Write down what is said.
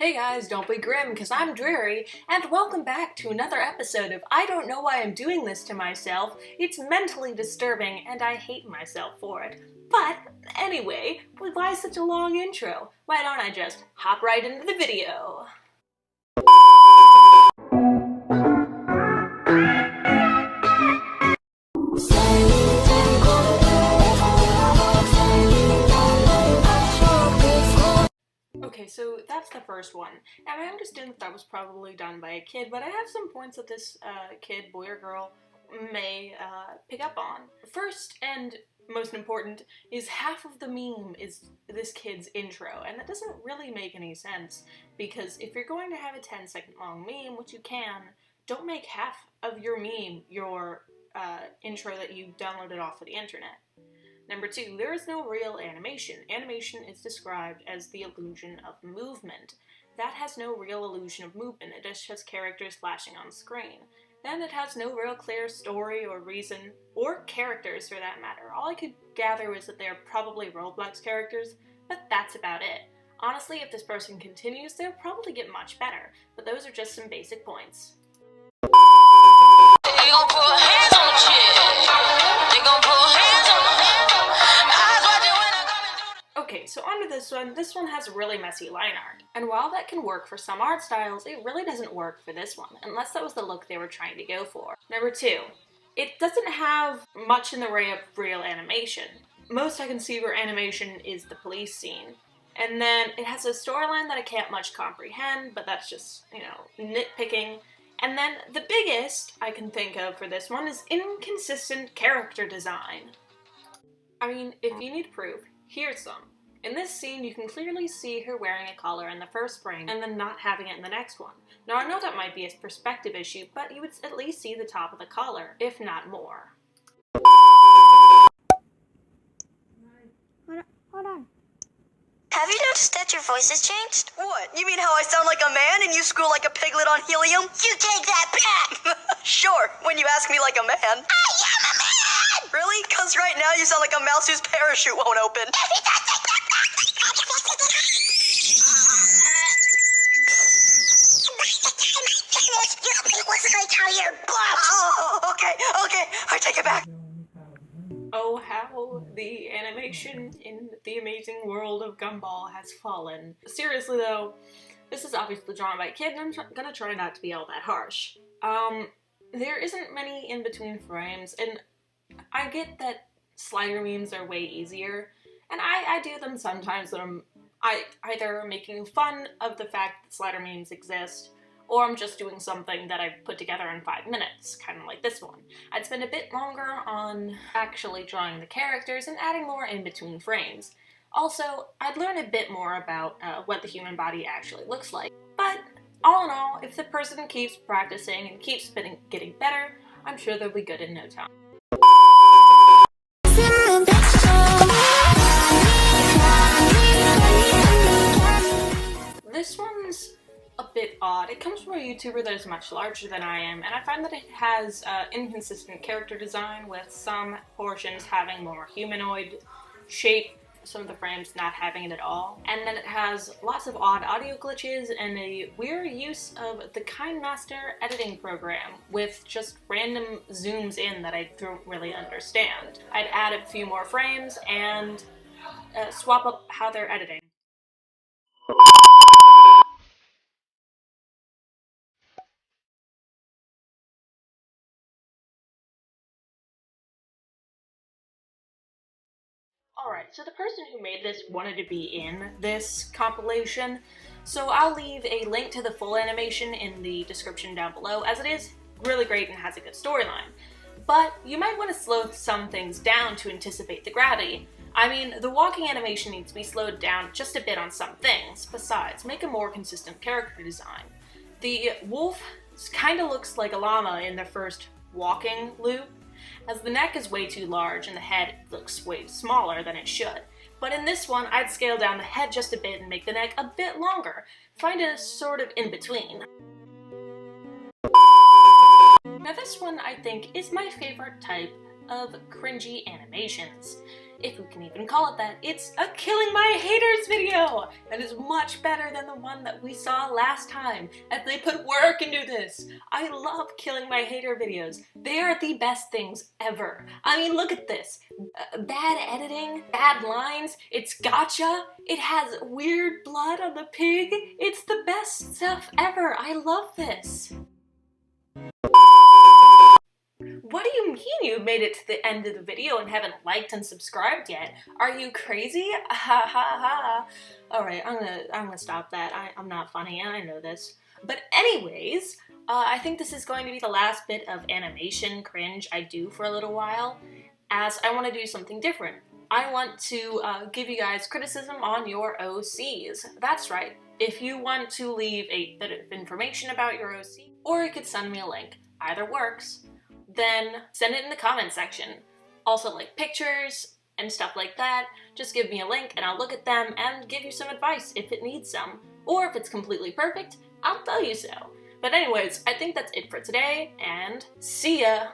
Hey guys, don't be grim, because I'm Dreary, and welcome back to another episode of I Don't Know Why I'm Doing This to Myself. It's mentally disturbing, and I hate myself for it. But, anyway, why such a long intro? Why don't I just hop right into the video? Okay, so that's the first one, and I understand that was probably done by a kid, but I have some points that this kid, boy or girl, may pick up on. First, and most important, is half of the meme is this kid's intro, and that doesn't really make any sense, because if you're going to have a 10-second long meme, which you can, don't make half of your meme your intro that you downloaded off of the internet. Number 2, there is no real animation. Animation is described as the illusion of movement. That has no real illusion of movement, it just has characters flashing on screen. Then it has no real clear story or reason, or characters for that matter. All I could gather is that they are probably Roblox characters, but that's about it. Honestly, if this person continues, they'll probably get much better, but those are just some basic points. Okay, so onto this one. This one has really messy line art. And while that can work for some art styles, it really doesn't work for this one, unless that was the look they were trying to go for. Number 2, it doesn't have much in the way of real animation. Most I can see for animation is the police scene. And then it has a storyline that I can't much comprehend, but that's just, nitpicking. And then the biggest I can think of for this one is inconsistent character design. I mean, if you need proof, here's some. In this scene, you can clearly see her wearing a collar in the first frame and then not having it in the next one. Now, I know that might be a perspective issue, but you would at least see the top of the collar, if not more. Hold on. Have you noticed that your voice has changed? What? You mean how I sound like a man and you squeal like a piglet on helium? You take that back! Sure, when you ask me like a man. I am a man! Really? Because right now you sound like a mouse whose parachute won't open. Oh, okay, I take it back. Oh, how the animation in the amazing world of Gumball has fallen. Seriously though, this is obviously drawn by a kid, and I'm gonna try not to be all that harsh. There isn't many in-between frames, and I get that slider memes are way easier, and I do them sometimes when I'm either making fun of the fact that slider memes exist, or I'm just doing something that I've put together in 5 minutes, kind of like this one. I'd spend a bit longer on actually drawing the characters and adding more in between frames. Also, I'd learn a bit more about what the human body actually looks like. But all in all, if the person keeps practicing and keeps getting better, I'm sure they'll be good in no time. This one's a bit odd. It comes from a YouTuber that is much larger than I am, and I find that it has inconsistent character design, with some portions having more humanoid shape, some of the frames not having it at all. And then it has lots of odd audio glitches and a weird use of the KineMaster editing program with just random zooms in that I don't really understand. I'd add a few more frames and swap up how they're editing. Alright, so the person who made this wanted to be in this compilation, so I'll leave a link to the full animation in the description down below, as it is really great and has a good storyline. But you might want to slow some things down to anticipate the gravity. I mean, the walking animation needs to be slowed down just a bit on some things. Besides, make a more consistent character design. The wolf kinda looks like a llama in the first walking loop, as the neck is way too large and the head looks way smaller than it should. But in this one, I'd scale down the head just a bit and make the neck a bit longer. Find a sort of in-between. Now this one, I think, is my favorite type of cringy animations. if we can even call it that. It's a Killing My Haters video that is much better than the one that we saw last time, as they put work into this. I love Killing My Hater videos. They are the best things ever. I mean, look at this. Bad editing, bad lines, it's gotcha, it has weird blood on the pig. It's the best stuff ever. I love this. What do you mean you made it to the end of the video and haven't liked and subscribed yet? Are you crazy? Ha ha ha. Alright, I'm gonna stop that. I'm not funny and I know this. But anyways, I think this is going to be the last bit of animation cringe I do for a little while, as I want to do something different. I want to give you guys criticism on your OCs. That's right. If you want to leave a bit of information about your OC, or you could send me a link, either works, then send it in the comment section. Also, like pictures and stuff like that, just give me a link and I'll look at them and give you some advice if it needs some. Or if it's completely perfect, I'll tell you so. But anyways, I think that's it for today, and see ya!